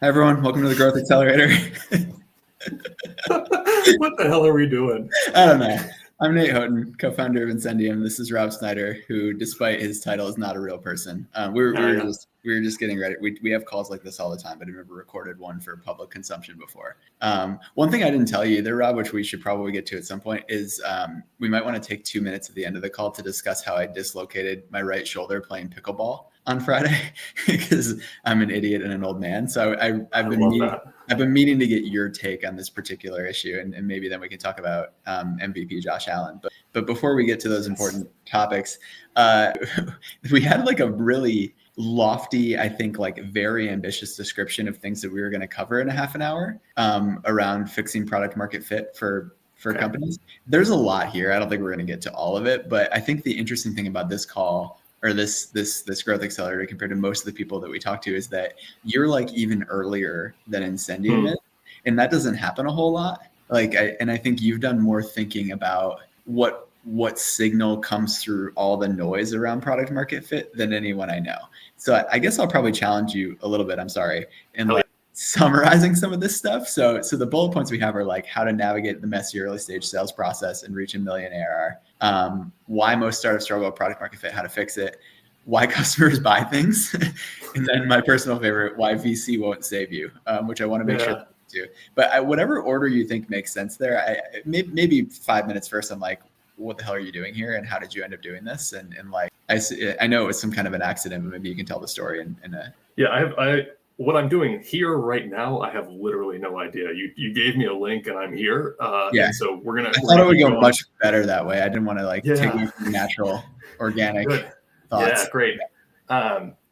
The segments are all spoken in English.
Hi, everyone. Welcome to the Growth Accelerator. What the hell are we doing? I don't know. I'm Nate Houghton, co-founder of Incendium. This is Rob Snyder, who, despite his title, is not a real person. We were just getting ready. We have calls like this all the time, but I've never recorded one for public consumption before. One thing I didn't tell you either, Rob, which we should probably get to at some point, is we might want to take 2 minutes at the end of the call to discuss how I dislocated my right shoulder playing pickleball on Friday because I'm an idiot and an old man. So I've been meaning to get your take on this particular issue, and maybe then we can talk about MVP Josh Allen. But before we get to those important topics, we had like a really lofty, I think, like very ambitious description of things that we were going to cover in a half an hour around fixing product market fit for companies. There's a lot here. I don't think we're going to get to all of it, but I think the interesting thing about this call or this growth accelerator compared to most of the people that we talk to is that you're like even earlier than Incendium is. And that doesn't happen a whole lot. I think you've done more thinking about what signal comes through all the noise around product market fit than anyone I know. So I guess I'll probably challenge you a little bit. I'm sorry. And summarizing some of this stuff. So the bullet points we have are like how to navigate the messy early stage sales process and reach $1 million ARR. Why most startups struggle with product market fit, how to fix it, why customers buy things, and then my personal favorite, why VC won't save you, which I want to make sure that we do. But whatever order you think makes sense there, maybe 5 minutes first, I'm like, what the hell are you doing here? And how did you end up doing this? And like, I know it was some kind of an accident, but maybe you can tell the story in a... What I'm doing here right now, I have literally no idea. You gave me a link and I'm here. And so we're gonna. I thought it would go much better that way. I didn't want to take you from natural, organic thoughts. Yeah, great.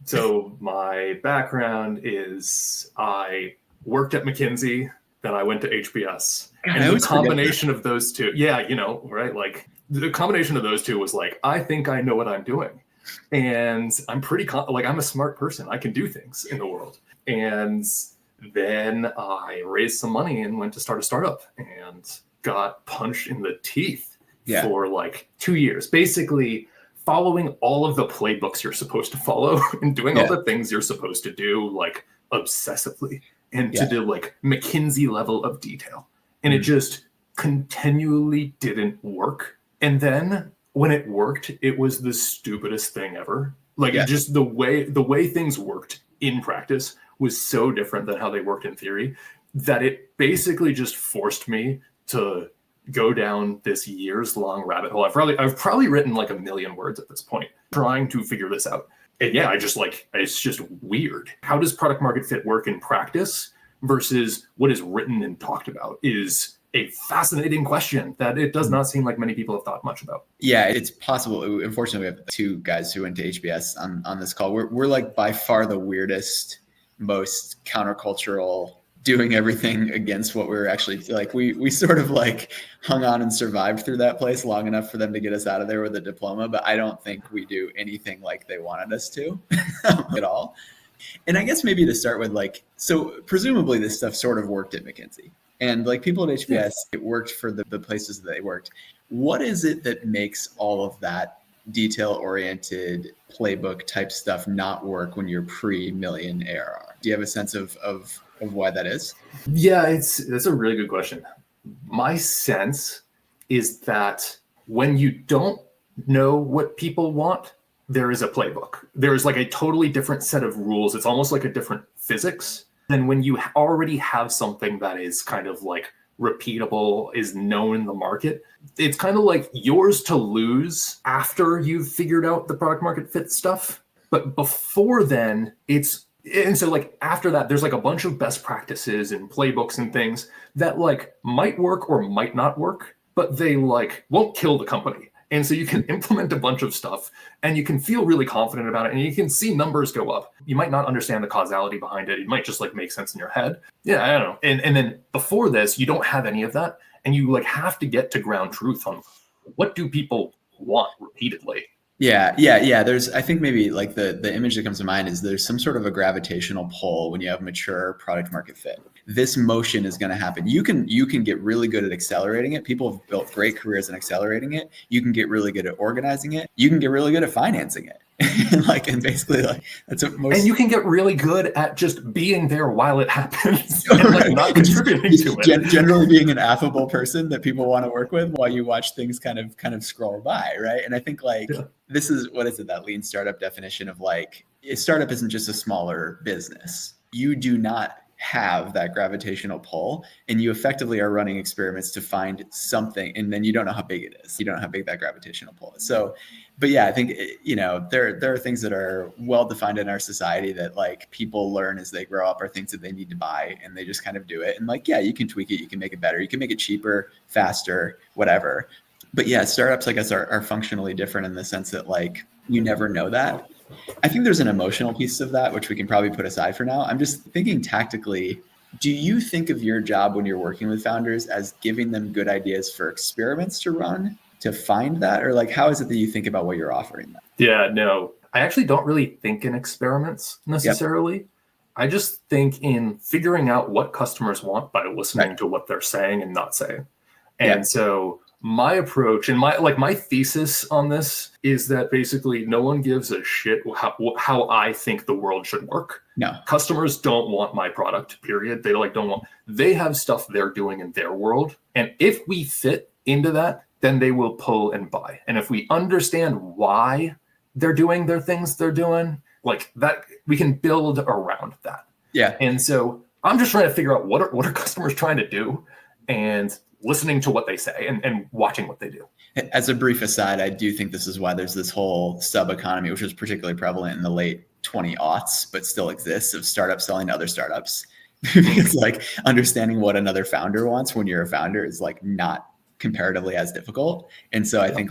So my background is I worked at McKinsey, then I went to HBS, and the combination of those two. Yeah, right? Like the combination of those two was like, I think I know what I'm doing. And I'm pretty I'm a smart person. I can do things in the world. And then I raised some money and went to start a startup and got punched in the teeth for like 2 years, basically following all of the playbooks you're supposed to follow and doing all the things you're supposed to do like obsessively and to the like McKinsey level of detail. And it just continually didn't work. And then when it worked, it was the stupidest thing ever. Just the way things worked in practice was so different than how they worked in theory that it basically just forced me to go down this years-long rabbit hole. I've probably written like 1 million words at this point trying to figure this out. And it's just weird. How does product market fit work in practice versus what is written and talked about is a fascinating question that it does not seem like many people have thought much about. Yeah, it's possible. Unfortunately, we have 2 guys who went to HBS on this call. We're like by far the weirdest, most countercultural, doing everything against what we were actually like. We sort of like hung on and survived through that place long enough for them to get us out of there with a diploma. But I don't think we do anything like they wanted us to at all. And I guess maybe to start with, so presumably this stuff sort of worked at McKinsey. And like people at HBS, it worked for the places that they worked. What is it that makes all of that detail-oriented playbook type stuff not work when you're pre-million ARR? Do you have a sense of why that is? Yeah, that's a really good question. My sense is that when you don't know what people want, there is a playbook. There is like a totally different set of rules. It's almost like a different physics than when you already have something that is kind of like repeatable, is known in the market. It's kind of like yours to lose after you've figured out the product market fit stuff. But before then, after that, there's like a bunch of best practices and playbooks and things that like might work or might not work, but they like won't kill the company. And so you can implement a bunch of stuff and you can feel really confident about it and you can see numbers go up. You might not understand the causality behind it. It might just like make sense in your head. Yeah, I don't know. And then before this, you don't have any of that. And you like have to get to ground truth on what do people want repeatedly. Yeah. There's, I think maybe like the image that comes to mind is there's some sort of a gravitational pull when you have mature product market fit. This motion is going to happen. You can get really good at accelerating it. People have built great careers in accelerating it. You can get really good at organizing it. You can get really good at financing it. and basically that's what most. And you can get really good at just being there while it happens and not contributing to it. Generally being an affable person that people want to work with while you watch things kind of scroll by, right? And I think this is, what is it, that lean startup definition of a startup isn't just a smaller business. You do not have that gravitational pull, and you effectively are running experiments to find something, and then you don't know how big it is. You don't know how big that gravitational pull is. So, but yeah, I think, there are things that are well defined in our society that people learn as they grow up, are things that they need to buy, and they just kind of do it. And yeah, you can tweak it, you can make it better, you can make it cheaper, faster, whatever. But yeah, startups, I guess, are functionally different in the sense that you never know that. I think there's an emotional piece of that, which we can probably put aside for now. I'm just thinking tactically, do you think of your job when you're working with founders as giving them good ideas for experiments to run, to find that? Or how is it that you think about what you're offering them? Yeah, no, I actually don't really think in experiments necessarily. Yep. I just think in figuring out what customers want by listening to what they're saying and not saying. And so my approach and my thesis on this is that basically no one gives a shit how I think the world should work. No. Customers don't want my product, period. They have stuff they're doing in their world. And if we fit into that, then they will pull and buy. And if we understand why they're doing their things they're doing, that, we can build around that. Yeah. And so I'm just trying to figure out what are customers trying to do, and listening to what they say and watching what they do. As a brief aside, I do think this is why there's this whole sub economy, which was particularly prevalent in the late 2000s, but still exists, of startups selling to other startups. Because understanding what another founder wants when you're a founder is not comparatively as difficult. And so I think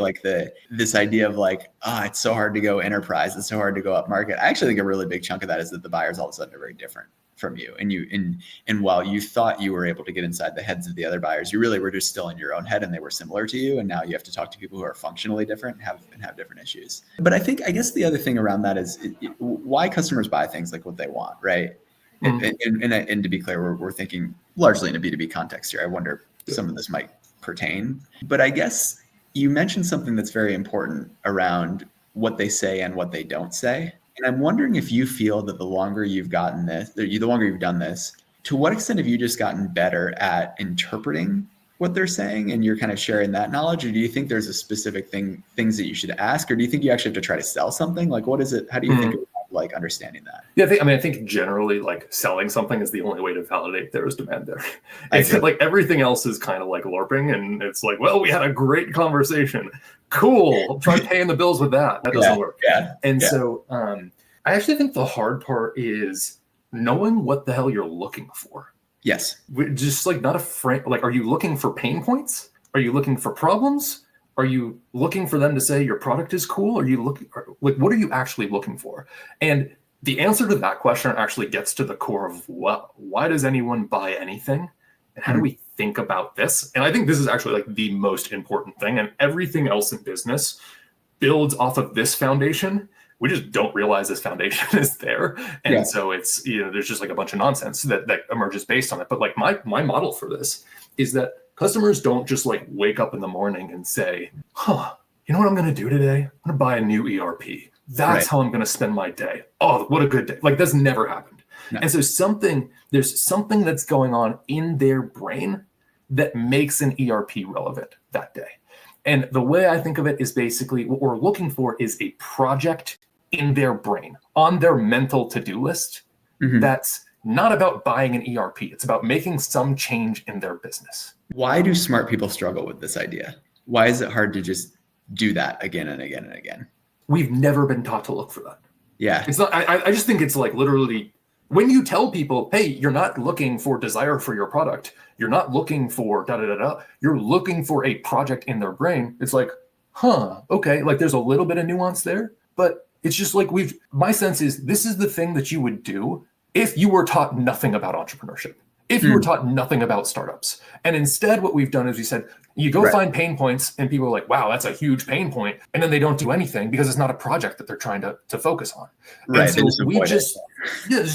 this idea of it's so hard to go enterprise, it's so hard to go up market. I actually think a really big chunk of that is that the buyers all of a sudden are very different from you. And while you thought you were able to get inside the heads of the other buyers, you really were just still in your own head, and they were similar to you. And now you have to talk to people who are functionally different and have different issues. But I guess the other thing around that is why customers buy things like what they want, right? Mm-hmm. And to be clear, we're thinking largely in a B2B context here. I wonder if some of this might pertain. But I guess you mentioned something that's very important around what they say and what they don't say. And I'm wondering if you feel that the longer you've done this, to what extent have you just gotten better at interpreting what they're saying, and you're kind of sharing that knowledge? Or do you think there's a specific things that you should ask? Or do you think you actually have to try to sell something? What is it? How do you think about understanding that? Yeah, I think generally selling something is the only way to validate there is demand there. It's everything else is kind of LARPing, and it's well, we had a great conversation. Cool. Try paying the bills with that. That doesn't work. Yeah. And so I actually think the hard part is knowing what the hell you're looking for. Yes. Just not afraid. Are you looking for pain points? Are you looking for problems? Are you looking for them to say your product is cool? Are you looking, what are you actually looking for? And the answer to that question actually gets to the core of why does anyone buy anything? And how do we think about this? And I think this is actually the most important thing. And everything else in business builds off of this foundation. We just don't realize this foundation is there. And so it's, there's just a bunch of nonsense that emerges based on it. But my model for this is that customers don't just wake up in the morning and say, you know what I'm going to do today? I'm going to buy a new ERP. That's how I'm going to spend my day. Oh, what a good day. That's never happened. No. And so there's something that's going on in their brain that makes an ERP relevant that day. And the way I think of it is basically what we're looking for is a project in their brain, on their mental to-do list, that's not about buying an ERP. It's about making some change in their business. Why do smart people struggle with this idea? Why is it hard to just do that again and again and again? We've never been taught to look for that. Yeah. It's not, I just think it's literally, when you tell people, hey, you're not looking for desire for your product, you're not looking for you're looking for a project in their brain. It's okay. There's a little bit of nuance there, but it's just my sense is this is the thing that you would do if you were taught nothing about entrepreneurship, if you were taught nothing about startups. And instead what we've done is we said, you go find pain points, and people are wow, that's a huge pain point. And then they don't do anything because it's not a project that they're trying to focus on. Right. And so there's just there's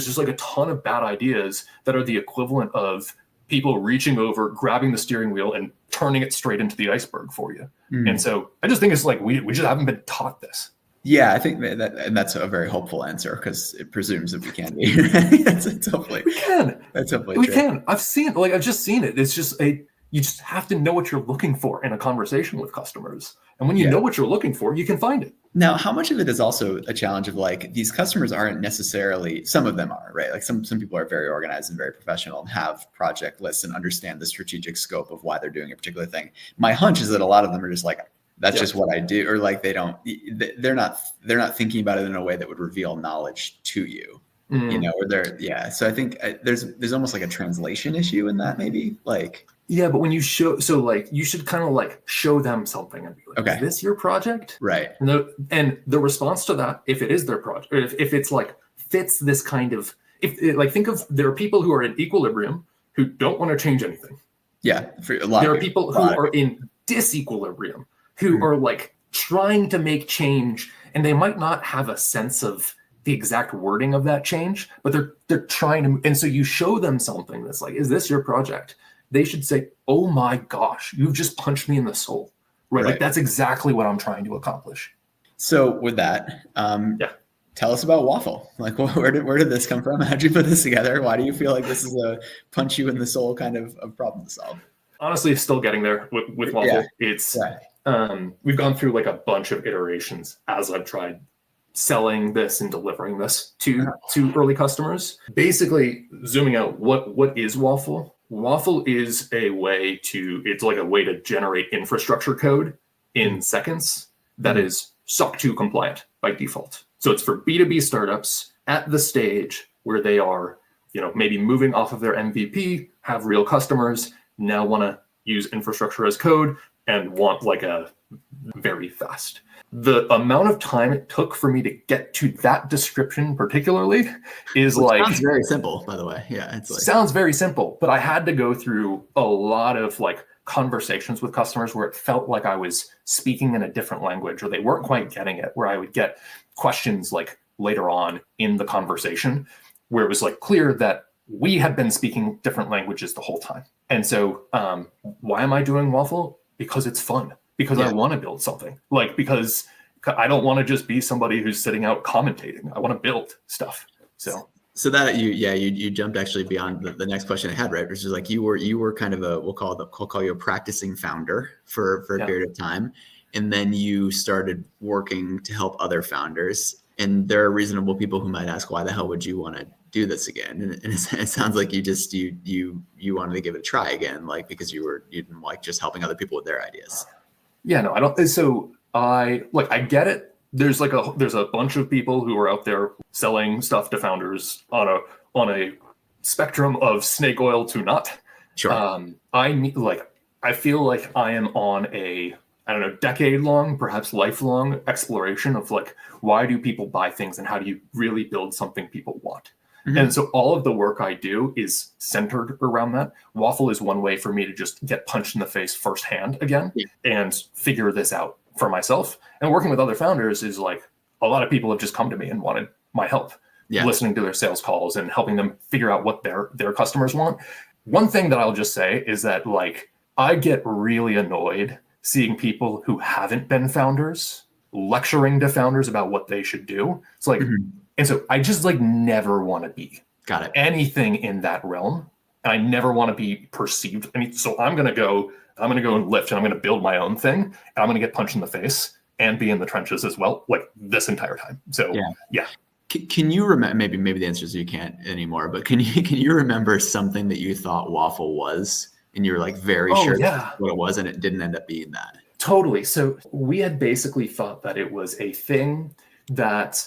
just a ton of bad ideas that are the equivalent of people reaching over, grabbing the steering wheel and turning it straight into the iceberg for you. And so I just think it's we just haven't been taught this. Yeah, I think and that's a very hopeful answer because it presumes that we can be. It's hopefully we can. That's hopefully we true. can. I've just seen it. It's just you just have to know what you're looking for in a conversation with customers, and when you know what you're looking for, you can find it. Now, how much of it is also a challenge of like these customers aren't necessarily, some of them are, right? Like some people are very organized and very professional and have project lists and understand the strategic scope of why they're doing a particular thing. My hunch is that a lot of them are just like, that's just what I do, or like they're not thinking about it in a way that would reveal knowledge to you, you know, or so I think there's almost like a translation issue in that, maybe, like. Yeah, but when you show, so like you should kind of like show them something and be like, is this your project? Right. And the response to that, if it is their project, or if it's like fits this kind of, think of, there are people who are in equilibrium who don't want to change anything. Yeah, for a lot. There are people who are in disequilibrium who are like trying to make change, and they might not have a sense of the exact wording of that change, but they're trying to, and so you show them something that's like, is this your project? They should say, oh my gosh, you've just punched me in the soul, right? Like that's exactly what I'm trying to accomplish. So with that, tell us about Waffle. Like, where did this come from? How'd you put this together? Why do you feel like this is a punch you in the soul kind of problem to solve? Honestly, still getting there with Waffle. It's we've gone through like a bunch of iterations as I've tried selling this and delivering this to early customers. Basically, zooming out, what is Waffle? Waffle is it's like a way to generate infrastructure code in seconds that is SOC 2 compliant by default. So it's for B2B startups at the stage where they are, maybe moving off of their MVP, have real customers, now want to use infrastructure as code and want like a very fast. The amount of time it took for me to get to that description particularly is sounds very simple, by the way. Yeah, it's like, sounds very simple, but I had to go through a lot of like conversations with customers where it felt like I was speaking in a different language, or they weren't quite getting it, where I would get questions like later on in the conversation where it was like clear that we had been speaking different languages the whole time. And so why am I doing Waffle? Because it's fun. Because I want to build something, because I don't want to just be somebody who's sitting out commentating. I want to build stuff. So that you jumped actually beyond the next question I had, right? Which is like you were kind of we'll call you a practicing founder for a period of time, and then you started working to help other founders. And there are reasonable people who might ask, why the hell would you want to do this again? And it sounds like you wanted to give it a try again, like because you didn't like just helping other people with their ideas. Yeah, no, I don't. So I get it. There's a bunch of people who are out there selling stuff to founders on a spectrum of snake oil to not. Sure. I feel like I am on a, I don't know, decade-long, perhaps lifelong exploration of like, why do people buy things and how do you really build something people want? Mm-hmm. And so all of the work I do is centered around that. Waffle is one way for me to just get punched in the face firsthand again and figure this out for myself. And working with other founders is like, a lot of people have just come to me and wanted my help, listening to their sales calls and helping them figure out what their customers want. One thing that I'll just say is that like, I get really annoyed seeing people who haven't been founders lecturing to founders about what they should do. It's like, and so I just like never want to be anything in that realm. And I never want to be perceived. So I'm going to go and lift and I'm going to build my own thing. And I'm going to get punched in the face and be in the trenches as well, like this entire time. So yeah. Can you remember, maybe the answer is you can't anymore, but can you remember something that you thought Waffle was and you're like very sure what it was and it didn't end up being that? Totally. So we had basically thought that it was a thing that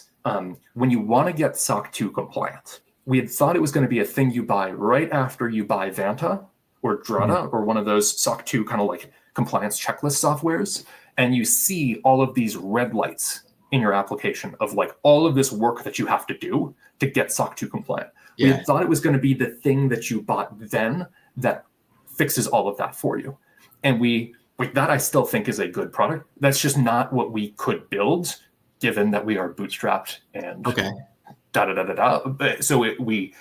when you want to get SOC 2 compliant, we had thought it was going to be a thing you buy right after you buy Vanta or Drata or one of those SOC 2 kind of like compliance checklist softwares. And you see all of these red lights in your application of like all of this work that you have to do to get SOC 2 compliant. We had thought it was going to be the thing that you bought then that fixes all of that for you. And that I still think is a good product. That's just not what we could build, given that we are bootstrapped and So we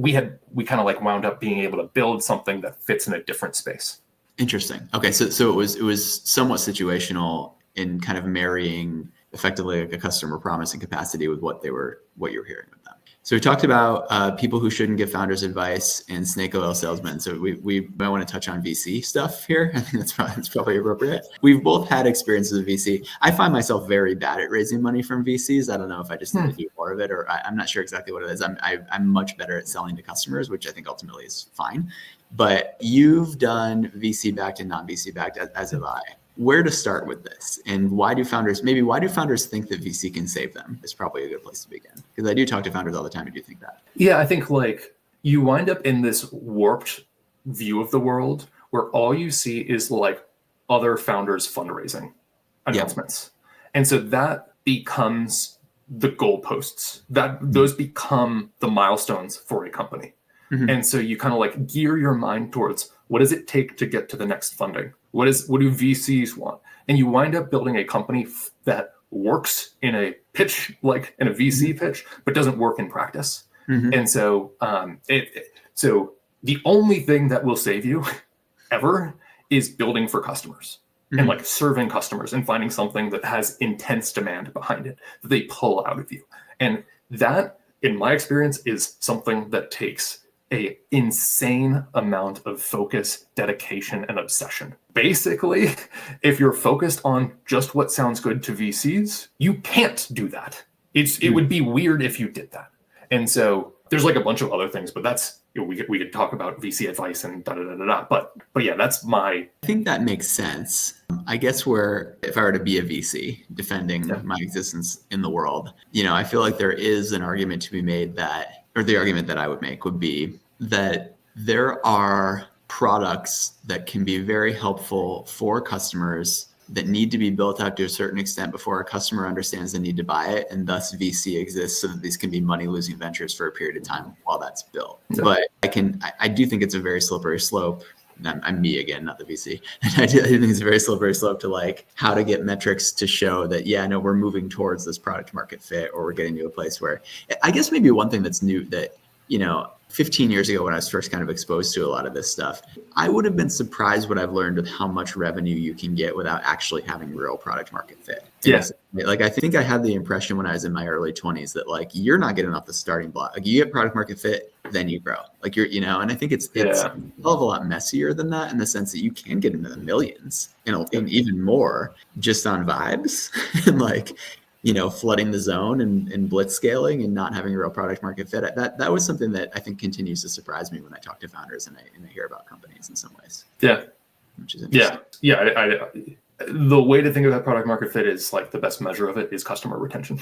kind of like wound up being able to build something that fits in a different space. Interesting. Okay, so it was somewhat situational in kind of marrying effectively like a customer promise and capacity with what you were hearing with them. So we talked about people who shouldn't give founders advice and snake oil salesmen. So we might want to touch on VC stuff here. I think that's probably appropriate. We've both had experiences with VC. I find myself very bad at raising money from VCs. I don't know if I just need to do more of it, or I'm not sure exactly what it is. I'm much better at selling to customers, which I think ultimately is fine. But you've done VC backed and non-VC backed, as have I. Where to start with this, and why do founders think that VC can save them? Is probably a good place to begin, because I do talk to founders all the time who do think that. Yeah, I think like you wind up in this warped view of the world where all you see is like other founders fundraising announcements. And so that becomes the goalposts, those become the milestones for a company. And so you kind of like gear your mind towards, what does it take to get to the next funding? What do VCs want? And you wind up building a company that works in a pitch, like in a VC pitch, but doesn't work in practice. And so, so the only thing that will save you ever is building for customers and like serving customers and finding something that has intense demand behind it that they pull out of you. And that, in my experience, is something that takes an insane amount of focus, dedication, and obsession. Basically, if you're focused on just what sounds good to VCs, you can't do that. It would be weird if you did that. And so there's like a bunch of other things, but that's, we could talk about VC advice and da-da-da-da-da. But yeah, that's I think that makes sense. I guess if I were to be a VC defending my existence in the world, I feel like there is an argument to be made the argument that I would make would be that there are products that can be very helpful for customers that need to be built out to a certain extent before a customer understands the need to buy it. And thus VC exists so that these can be money losing ventures for a period of time while that's built. Yeah. But I do think it's a very slippery slope. I'm me again, not the VC. I think it's a very slippery slope to like how to get metrics to show that, we're moving towards this product market fit, or we're getting to a place where, I guess maybe one thing that's new that, 15 years ago when I was first kind of exposed to a lot of this stuff, I would have been surprised what I've learned with how much revenue you can get without actually having real product market fit. Yes. Like, I think I had the impression when I was in my early 20s that like, you're not getting off the starting block. Like, you get product market fit, then you grow. Like and I think it's a hell of a lot messier than that, in the sense that you can get into the millions and even more just on vibes and like, flooding the zone and blitz scaling and not having a real product market fit. That was something that I think continues to surprise me when I talk to founders and I hear about companies in some ways. Yeah. Which is interesting. Yeah. The way to think of that product market fit is like the best measure of it is customer retention,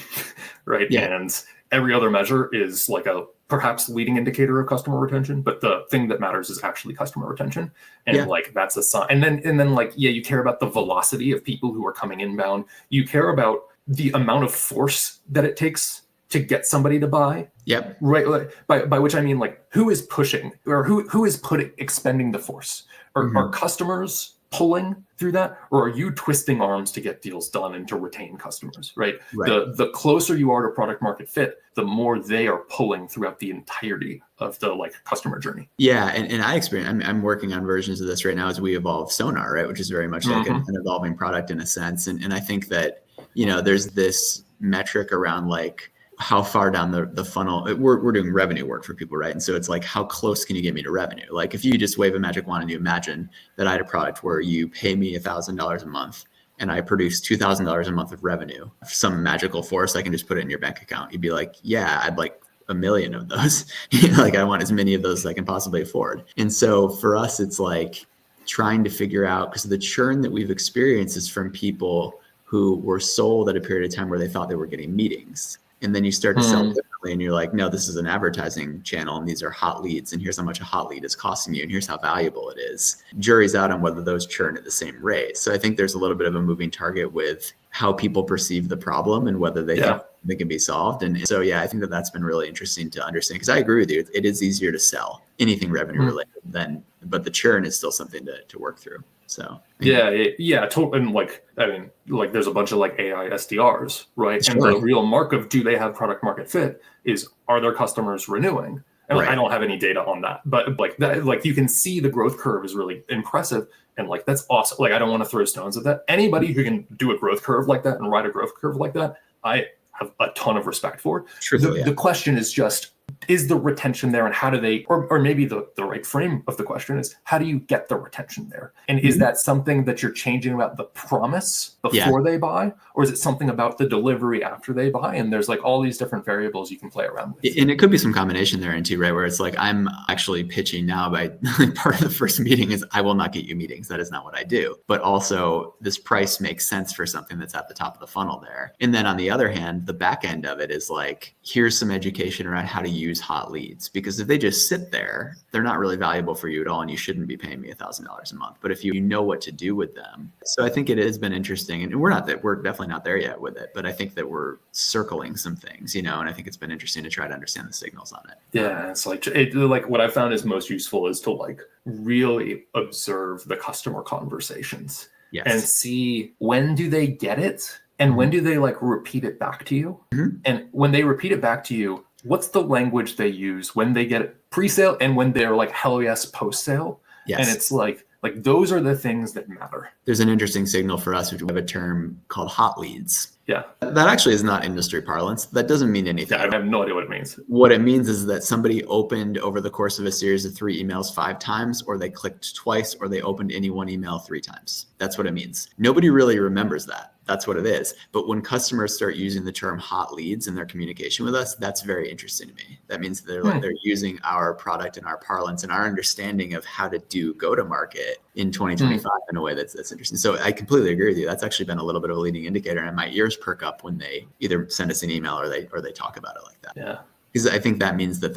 right? Yeah. And every other measure is like a perhaps leading indicator of customer retention, but the thing that matters is actually customer retention. And like, that's a sign. And then like, you care about the velocity of people who are coming inbound. You care about the amount of force that it takes to get somebody to buy. Yep. Right. By which I mean like, who is pushing, or who is expending the force? Are customers pulling through that, or are you twisting arms to get deals done and to retain customers? Right. The closer you are to product market fit, the more they are pulling throughout the entirety of the like customer journey. Yeah. And I experience, I'm working on versions of this right now as we evolve Sonar, right? Which is very much like an evolving product in a sense. And I think that, there's this metric around like how far down the funnel we're doing revenue work for people, right? And so it's like, how close can you get me to revenue? Like, if you just wave a magic wand and you imagine that I had a product where you pay me $1,000 a month and I produce $2,000 a month of revenue, some magical force, I can just put it in your bank account. You'd be like, yeah, I'd like 1 million of those. Like, I want as many of those as I can possibly afford. And so for us, it's like trying to figure out, because the churn that we've experienced is from people who were sold at a period of time where they thought they were getting meetings. And then you start to sell differently and you're like, no, this is an advertising channel and these are hot leads. And here's how much a hot lead is costing you. And here's how valuable it is. Jury's out on whether those churn at the same rate. So I think there's a little bit of a moving target with how people perceive the problem and whether they think they can be solved. And so, I think that's been really interesting to understand, because I agree with you. It is easier to sell anything revenue related but the churn is still something to work through. So totally. And like, I mean, like, there's a bunch of like AI SDRs, right? Sure. And the real mark of do they have product market fit is, are their customers renewing? And like, I don't have any data on that, but like that, like you can see the growth curve is really impressive. And like, that's awesome. Like, I don't want to throw stones at that. Anybody who can do a growth curve like that and ride a growth curve like that, I have a ton of respect for. The question is just, is the retention there, and how do they, or maybe the right frame of the question is, how do you get the retention there? And is that something that you're changing about the promise before they buy, or is it something about the delivery after they buy? And there's like all these different variables you can play around with. And it could be some combination there too, right? Where it's like, I'm actually pitching now by part of the first meeting is I will not get you meetings. That is not what I do. But also this price makes sense for something that's at the top of the funnel there. And then on the other hand, the back end of it is like, here's some education around how to use hot leads, because if they just sit there, they're not really valuable for you at all, and you shouldn't be paying me $1,000 a month. But if you know what to do with them, so I think it has been interesting, and we're definitely not there yet with it, but I think that we're circling some things, and I think it's been interesting to try to understand the signals on it. Yeah, it's like what I found is most useful is to like really observe the customer conversations and see when do they get it. And when do they like repeat it back to you? And when they repeat it back to you, what's the language they use when they get it pre-sale and when they're like, hell yes, post-sale? And it's like those are the things that matter. There's an interesting signal for us, which we have a term called hot leads. Yeah. That actually is not industry parlance. That doesn't mean anything. Yeah, I have no idea what it means. What it means is that somebody opened over the course of a series of 3 emails 5 times, or they clicked twice, or they opened any one email 3 times. That's what it means. Nobody really remembers that. That's what it is. But when customers start using the term hot leads in their communication with us, that's very interesting to me. That means they're using our product and our parlance and our understanding of how to do go-to-market in 2025 in a way that's interesting. So I completely agree with you. That's actually been a little bit of a leading indicator, and my ears perk up when they either send us an email or they talk about it like that. Yeah. Because I think that means that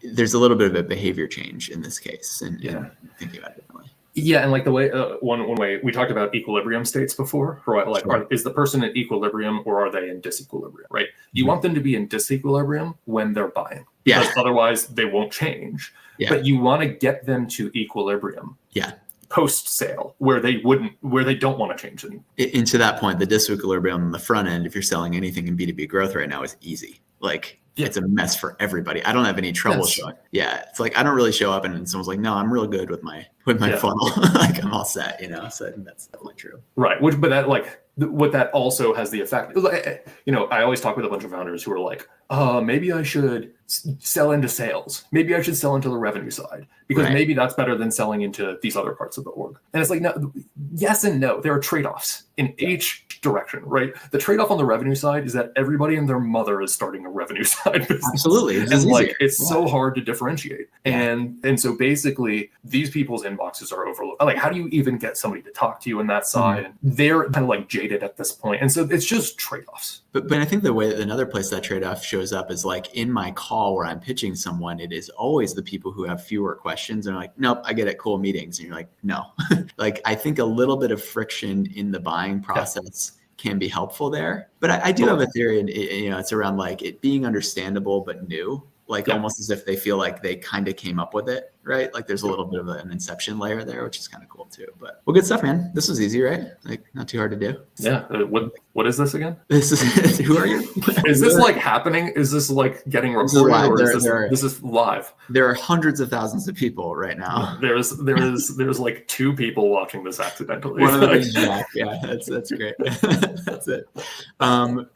there's a little bit of a behavior change in this case and thinking about it differently. Yeah, and like the way one way we talked about equilibrium states before, right? Like, is the person in equilibrium or are they in disequilibrium? Right? You want them to be in disequilibrium when they're buying, because otherwise they won't change. But you want to get them to equilibrium. Post sale, where they don't want to change anything. And to that point, the disequilibrium on the front end, if you're selling anything in B2B growth right now, is easy. Like, it's a mess for everybody. I don't have any trouble showing. It's like I don't really show up and someone's like, no, I'm real good with my funnel. Like, I'm all set, So I think that's definitely true. Right. But that what that also has the effect. I always talk with a bunch of founders who are like, maybe I should sell into sales. Maybe I should sell into the revenue side, because maybe that's better than selling into these other parts of the org. And it's like, no, yes and no. There are trade-offs in each direction, right? The trade-off on the revenue side is that everybody and their mother is starting a revenue side business. Absolutely. And like, it's so hard to differentiate. And so basically these people's inboxes are overloaded. Like, how do you even get somebody to talk to you on that side? They're kind of like jaded at this point. And so it's just trade-offs. But I think the way that another place that trade-off shows up is like in my call where I'm pitching someone, it is always the people who have fewer questions and are like, nope, I get it, cool meetings. And you're like, no. Like, I think a little bit of friction in the buying process can be helpful there. But I do have a theory, and it's around like it being understandable but new. Like almost as if they feel like they kind of came up with it, right? Like there's a little bit of an inception layer there, which is kind of cool too. But well, good stuff, man. This was easy, right? Like not too hard to do. Yeah. What is this again? This is who are you? Is this like happening? Is this like getting recorded, or this is live? There are hundreds of thousands of people right now. There's like 2 people watching this accidentally. One of them is Jack. Yeah, that's great. That's it.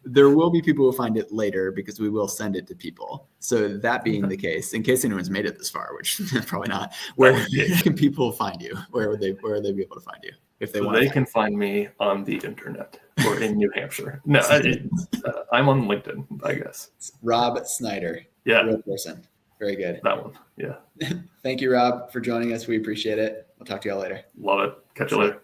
There will be people who find it later because we will send it to people. So that being the case, in case anyone's made it this far, which probably not, where can people find you? Where would they be able to find you if they want? They can find me on the internet or in New Hampshire. No, I'm on LinkedIn, I guess. Rob Snyder. Yeah. Real person. Very good. That one. Yeah. Thank you, Rob, for joining us. We appreciate it. We'll talk to y'all later. Love it. Catch you later.